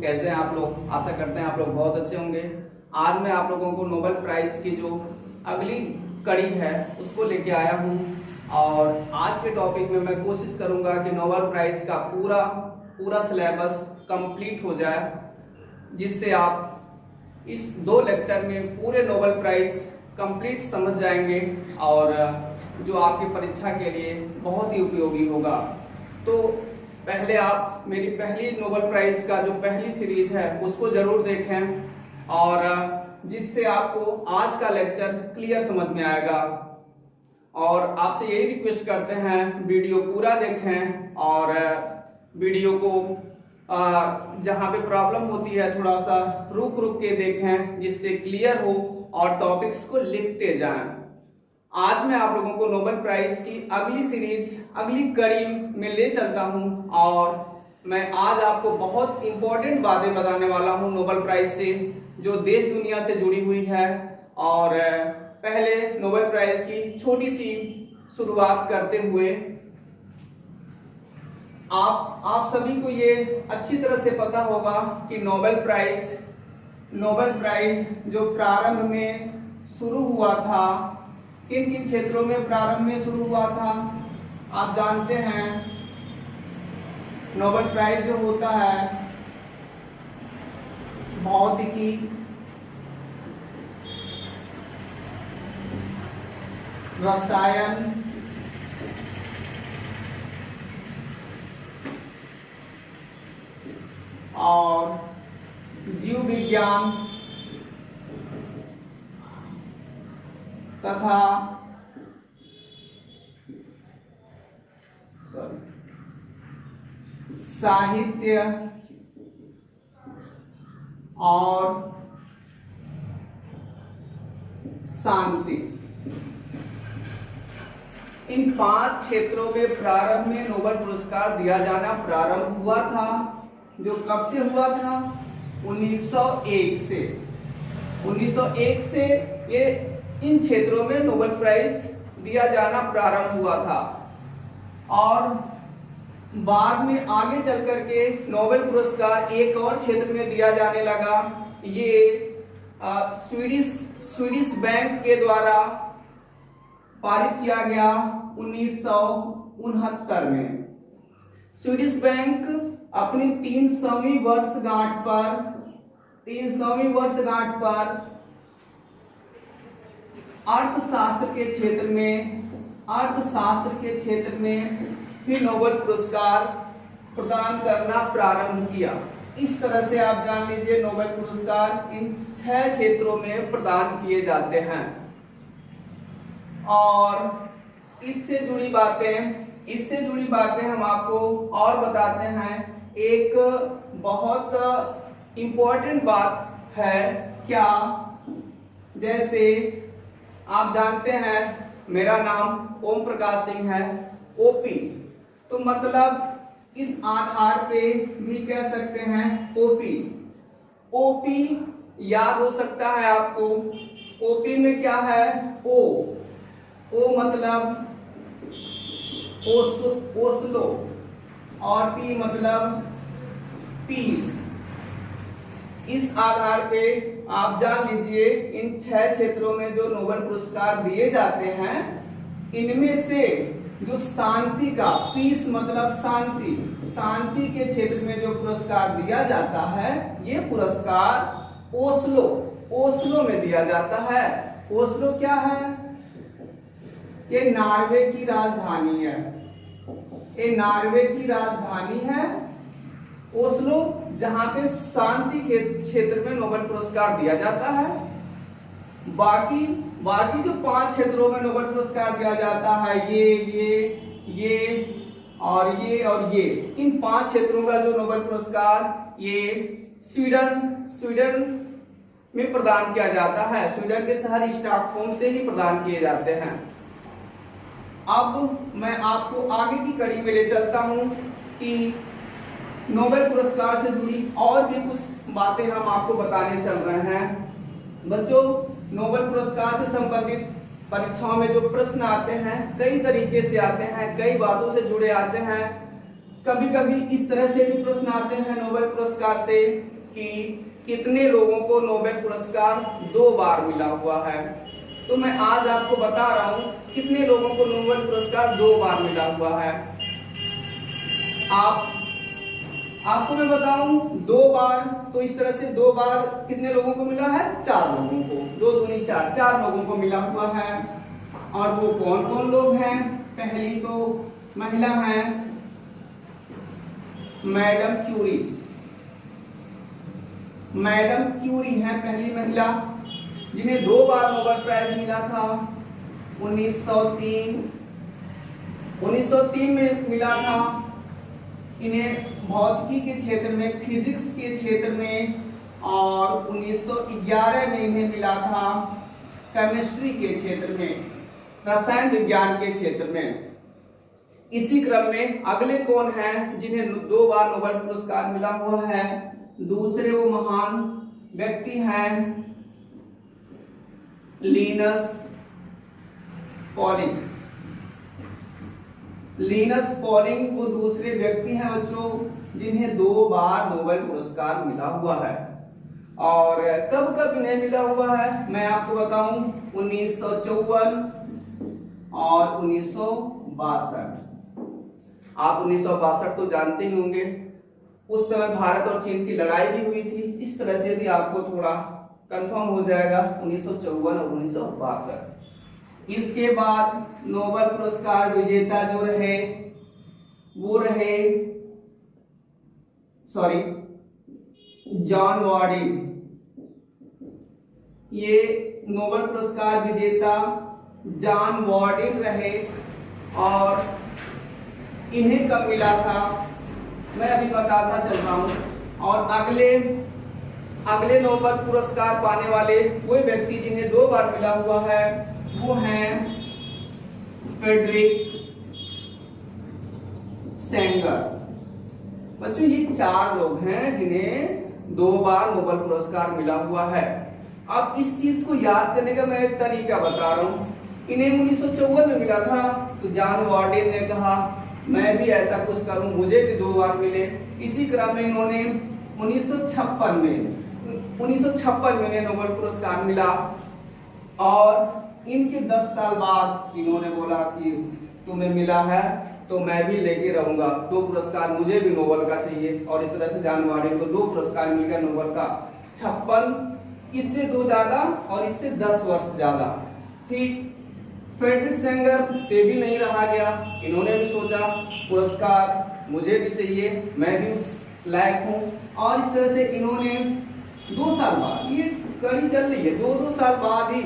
कैसे हैं आप लोग? आशा करते हैं आप लोग बहुत अच्छे होंगे। आज मैं आप लोगों को नोबेल प्राइज़ की जो अगली कड़ी है उसको लेके आया हूँ और आज के टॉपिक में मैं कोशिश करूँगा कि नोबेल प्राइज़ का पूरा सिलेबस कंप्लीट हो जाए, जिससे आप इस 2 लेक्चर में पूरे नोबेल प्राइज़ कंप्लीट समझ जाएंगे और जो आपकी परीक्षा के लिए बहुत ही उपयोगी होगा। तो पहले आप मेरी पहली नोबेल प्राइज़ का जो पहली सीरीज है उसको ज़रूर देखें और जिससे आपको आज का लेक्चर क्लियर समझ में आएगा। और आपसे यही रिक्वेस्ट करते हैं वीडियो पूरा देखें और वीडियो को जहाँ पे प्रॉब्लम होती है थोड़ा सा रुक के देखें, जिससे क्लियर हो और टॉपिक्स को लिखते जाएं। आज मैं आप लोगों को नोबेल प्राइज़ की अगली सीरीज अगली कड़ी में ले चलता हूं और मैं आज आपको बहुत इंपॉर्टेंट बातें बताने वाला हूं नोबेल प्राइज़ से, जो देश दुनिया से जुड़ी हुई है। और पहले नोबेल प्राइज़ की छोटी सी शुरुआत करते हुए आप सभी को ये अच्छी तरह से पता होगा कि नोबेल प्राइज़ जो प्रारंभ में शुरू हुआ था, किन किन क्षेत्रों में प्रारंभ में शुरू हुआ था आप जानते हैं। नोबेल प्राइज जो होता है भौतिकी, रसायन, और जीव विज्ञान तथा साहित्य और शांति, इन 5 क्षेत्रों में प्रारंभ में नोबेल पुरस्कार दिया जाना प्रारंभ हुआ था। जो कब से हुआ था? 1901 से। 1901 से ये इन क्षेत्रों में नोबेल प्राइज दिया जाना प्रारंभ हुआ था और बाद में आगे चल करके नोबेल पुरस्कार एक और क्षेत्र में दिया जाने लगा। ये स्वीडिश बैंक के द्वारा पारित किया गया 1969 में। स्वीडिश बैंक अपनी 300वीं वर्षगांठ पर अर्थशास्त्र के क्षेत्र में भी नोबेल पुरस्कार प्रदान करना प्रारंभ किया। इस तरह से आप जान लीजिए नोबेल पुरस्कार इन 6 क्षेत्रों में प्रदान किए जाते हैं। और इससे जुड़ी बातें हम आपको और बताते हैं। एक बहुत इंपॉर्टेंट बात है क्या, जैसे आप जानते हैं मेरा नाम ओम प्रकाश सिंह है, ओपी, तो मतलब इस आधार पे भी कह सकते हैं ओपी। ओपी याद हो सकता है आपको। ओपी में क्या है? ओ मतलब ओस्लो और पी मतलब पीस। इस आधार पे आप जान लीजिए इन 6 क्षेत्रों में जो नोबेल पुरस्कार दिए जाते हैं, इनमें से जो शांति का, पीस मतलब शांति के क्षेत्र में जो पुरस्कार दिया जाता है, ये पुरस्कार ओस्लो में दिया जाता है। ओस्लो क्या है? ये नॉर्वे की राजधानी है। ओस्लो, जहां पे शांति के क्षेत्र में नोबेल पुरस्कार दिया जाता है। बाकी जो 5 क्षेत्रों में नोबेल पुरस्कार दिया जाता है, ये और ये, इन 5 क्षेत्रों का जो नोबेल पुरस्कार ये स्वीडन में प्रदान किया जाता है। स्वीडन के शहर स्टॉकहोम से ही प्रदान किए जाते हैं। अब मैं आपको आगे की कड़ी में ले चलता हूं कि नोबेल पुरस्कार से जुड़ी और भी कुछ बातें हम आपको बताने चल रहे हैं। बच्चों, नोबेल पुरस्कार से संबंधित परीक्षाओं में जो प्रश्न आते हैं कई तरीके से आते हैं, कई बातों से जुड़े आते हैं। कभी कभी इस तरह से भी प्रश्न आते हैं नोबेल पुरस्कार से कि कितने लोगों को नोबेल पुरस्कार 2 बार मिला हुआ है। तो मैं आज आपको बता रहा हूं कितने लोगों को नोबेल पुरस्कार 2 बार मिला हुआ है। आपको मैं बताऊं 2 बार, तो इस तरह से 2 बार कितने लोगों को मिला है? 4 लोगों को। 2 दूनी 4, 4 लोगों को मिला हुआ है। और वो कौन कौन लोग हैं? पहली तो महिला हैं मैडम क्यूरी। मैडम क्यूरी हैं पहली महिला, जिन्हें 2 बार नोबेल प्राइज मिला था। 1903 में मिला था इन्हें भौतिकी के क्षेत्र में, फिजिक्स के क्षेत्र में, और 1911 में इन्हें मिला था केमिस्ट्री के क्षेत्र में, रसायन विज्ञान के क्षेत्र में। इसी क्रम में अगले कौन हैं जिन्हें 2 बार नोबेल पुरस्कार मिला हुआ है? दूसरे वो महान व्यक्ति हैं लिनस पॉलिंग। लिनस पॉलिंग वो दूसरे व्यक्ति हैं बच्चों जिन्हें 2 बार नोबेल पुरस्कार मिला हुआ है। और कब कब इन्हें मिला हुआ है मैं आपको बताऊं, 1954 और 1962। आप 1962 तो जानते ही होंगे, उस समय भारत और चीन की लड़ाई भी हुई थी। इस तरह से भी आपको थोड़ा कंफर्म हो जाएगा 1954 और 1962। इसके बाद नोबेल पुरस्कार विजेता जो रहे वो रहे जॉन वार्डिन। ये नोबेल पुरस्कार विजेता जॉन वार्डिन रहे। और इन्हें कब मिला था मैं अभी बताता चल रहा हूं। और अगले नोबेल पुरस्कार पाने वाले वो व्यक्ति जिन्हें 2 बार मिला हुआ है वो हैं फ्रेडरिक सेंगर। बच्चों ये 4 लोग हैं जिन्हें 2 बार नोबेल पुरस्कार मिला हुआ है। अब इस चीज को याद करने का मैं एक तरीका बता रहा हूं। इन्हें 1954 में मिला था तो जॉन वार्डिन ने कहा मैं भी ऐसा कुछ करूं, मुझे भी 2 बार मिले। इसी क्रम में इन्होंने 1956 में इन्हें नोबेल पुरस्कार मिला। और इनके 10 साल बाद इन्होंने बोला कि तुम्हें मिला है तो मैं भी लेके रहूंगा, 2 पुरस्कार मुझे भी नोबेल का चाहिए। और इस तरह से जॉन वार्डिन को 2 पुरस्कार मिल गया नोबेल का। 56, इससे 2 ज्यादा और इससे 10 वर्ष ज्यादा। ठीक, फ्रेडरिक सेंगर से भी नहीं रहा गया, इन्होंने भी सोचा पुरस्कार मुझे भी चाहिए, मैं भी उस लायक हूं। और इस तरह से इन्होंने 2 साल बाद, ये कड़ी चल रही है, 2 साल बाद ही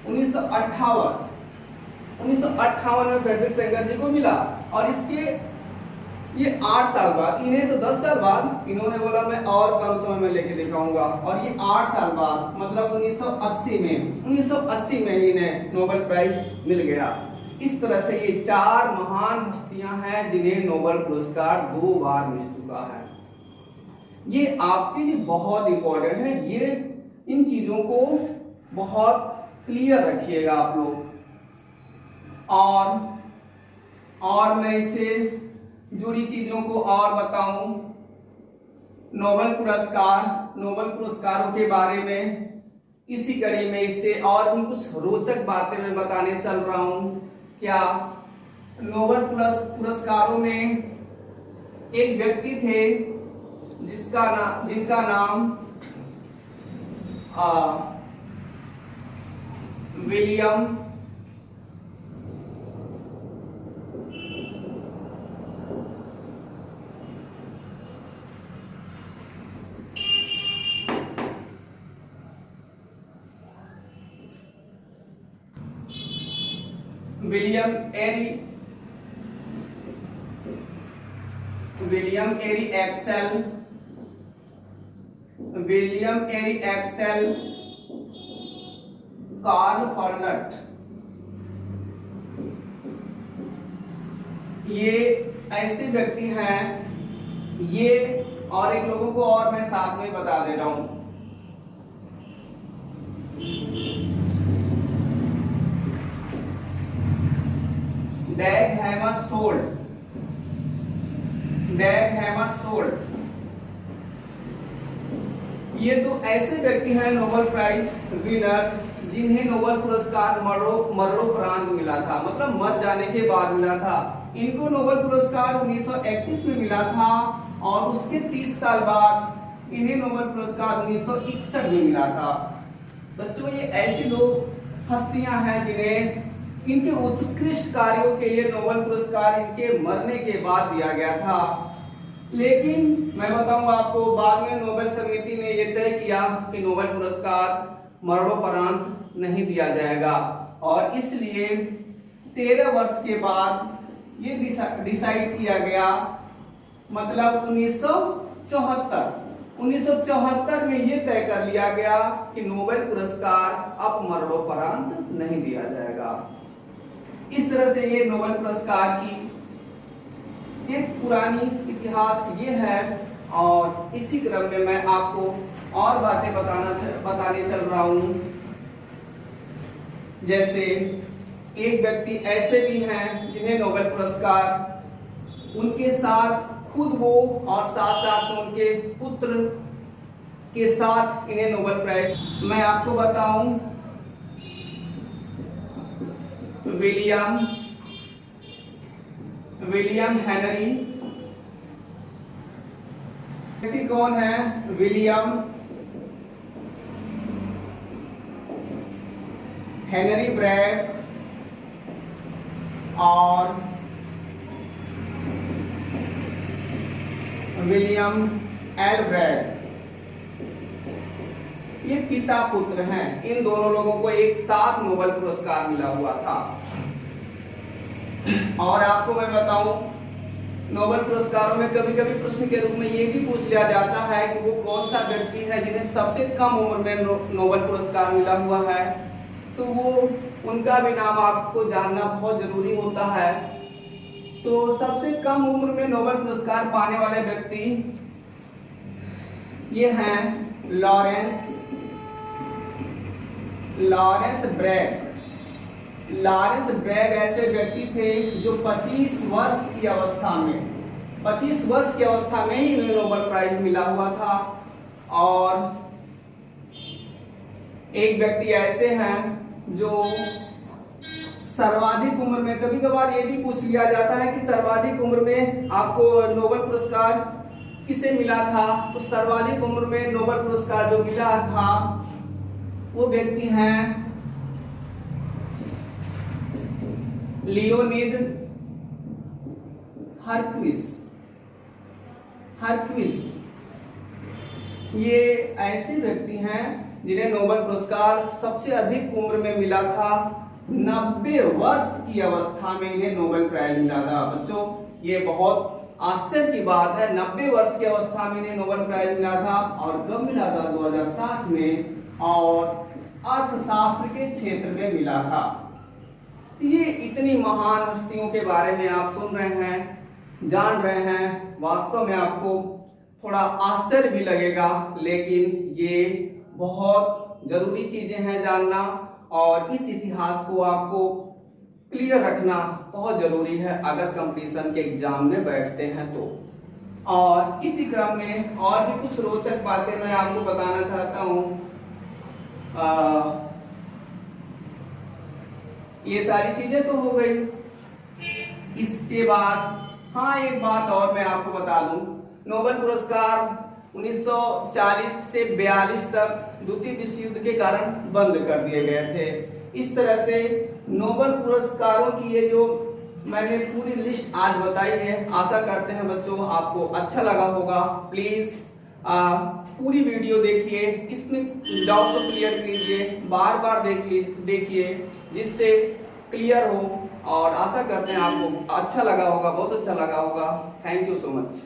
1958 में फ्रेडरिक सेंगर जी को मिला। और इसके ये 8 साल बाद, इन्हें तो 10 साल बाद इन्होंने बोला मैं और कम समय में लेके दिखाऊंगा। और ये 8 साल बाद मतलब 1980 में ही इन्हें नोबेल प्राइज मिल गया। इस तरह से ये 4 महान हस्तियां हैं जिन्हें नोबेल पुरस्कार 2 बार मिल चुका है। ये आपके लिए बहुत इंपॉर्टेंट है, ये इन चीजों को बहुत क्लियर रखिएगा आप लोग। और मैं इससे जुड़ी चीजों को और बताऊं, नोबेल पुरस्कारों के बारे में इसी कड़ी में इससे और भी कुछ रोचक बातें मैं बताने चल रहा हूं। क्या नोबेल पुरस्कारों में एक व्यक्ति थे जिनका नाम विलियम विलियम एरी एक्सेल कार्ल फर्नट, ये ऐसे व्यक्ति हैं। ये और इन लोगों को और मैं साथ में बता दे रहा हूं। डैग हैमरशोल्ड ये तो ऐसे व्यक्ति हैं नोबेल प्राइज विनर जिन्हें नोबेल पुरस्कार मरणोपरांत मिला था, मतलब मर जाने के बाद मिला था। इनको नोबेल पुरस्कार 1931 में मिला था और उसके 30 साल बाद इन्हें नोबेल पुरस्कार 1961 में मिला था। बच्चों, ये ऐसी दो हस्तियां हैं जिन्हें इनके उत्कृष्ट कार्यों के लिए नोबेल पुरस्कार इनके मरने के बाद दिया गया था। लेकिन मैं बताऊंगा आपको, बाद में नोबेल समिति ने यह तय किया कि नोबेल पुरस्कार मरणोपरांत नहीं दिया जाएगा और इसलिए 13 वर्ष के बाद ये डिसाइड किया गया, मतलब 1974 में ये तय कर लिया गया कि नोबेल पुरस्कार अब मरणोपरांत नहीं दिया जाएगा। इस तरह से ये नोबेल पुरस्कार की एक पुरानी इतिहास ये है और इसी क्रम में मैं आपको और बातें बताने चल रहा हूं। जैसे एक व्यक्ति ऐसे भी हैं जिन्हें नोबेल पुरस्कार उनके साथ खुद वो और साथ साथ उनके पुत्र के साथ इन्हें नोबेल प्राइज, मैं आपको बताऊं, विलियम हेनरी, व्यक्ति कौन है? विलियम हेनरी ब्रैग और विलियम एल ब्रैग, ये पिता पुत्र हैं। इन दोनों लोगों को एक साथ नोबेल पुरस्कार मिला हुआ था। और आपको मैं बताऊं, नोबेल पुरस्कारों में कभी कभी प्रश्न के रूप में ये भी पूछ लिया जाता है कि वो कौन सा व्यक्ति है जिन्हें सबसे कम उम्र में नोबेल पुरस्कार मिला हुआ है, तो वो उनका भी नाम आपको जानना बहुत जरूरी होता है। तो सबसे कम उम्र में नोबेल पुरस्कार पाने वाले व्यक्ति ये हैं लॉरेंस ब्रैग। लॉरेंस ब्रैग ऐसे व्यक्ति थे जो 25 वर्ष की अवस्था में ही उन्हें नोबेल प्राइज मिला हुआ था। और एक व्यक्ति ऐसे हैं जो सर्वाधिक उम्र में, कभी कभार ये भी पूछ लिया जाता है कि सर्वाधिक उम्र में आपको नोबेल पुरस्कार किसे मिला था, तो सर्वाधिक उम्र में नोबेल पुरस्कार जो मिला था वो व्यक्ति हैं लियोनिद हर्क्विस। ये ऐसे व्यक्ति हैं जिन्हें नोबेल पुरस्कार सबसे अधिक उम्र में मिला था। 90 वर्ष की अवस्था में इन्हें नोबेल प्राइज मिला था। बच्चों, ये बहुत आश्चर्य की बात है, 90 वर्ष की अवस्था में इन्हें नोबेल प्राइज मिला था। और कब मिला था? 2007 में, और अर्थशास्त्र के क्षेत्र में मिला था। ये इतनी महान हस्तियों के बारे में आप सुन रहे हैं, जान रहे हैं, वास्तव में आपको थोड़ा आश्चर्य भी लगेगा, लेकिन ये बहुत जरूरी चीजें हैं जानना, और इस इतिहास को आपको क्लियर रखना बहुत जरूरी है अगर कंपटीशन के एग्जाम में बैठते हैं तो। और इसी क्रम में और भी कुछ रोचक बातें मैं आपको बताना चाहता हूँ। ये सारी चीजें तो हो गई। इसके बाद हाँ, एक बात और मैं आपको बता दूं, नोबेल पुरस्कार 1940 से 42 तक द्वितीय विश्व युद्ध के कारण बंद कर दिए गए थे। इस तरह से नोबेल पुरस्कारों की ये जो मैंने पूरी लिस्ट आज बताई है, आशा करते हैं बच्चों आपको अच्छा लगा होगा। प्लीज पूरी वीडियो देखिए, इसमें डाउट्स को क्लियर कीजिए, बार बार देखिए जिससे क्लियर हो, और आशा करते हैं आपको अच्छा लगा होगा, बहुत अच्छा लगा होगा। Thank you so much.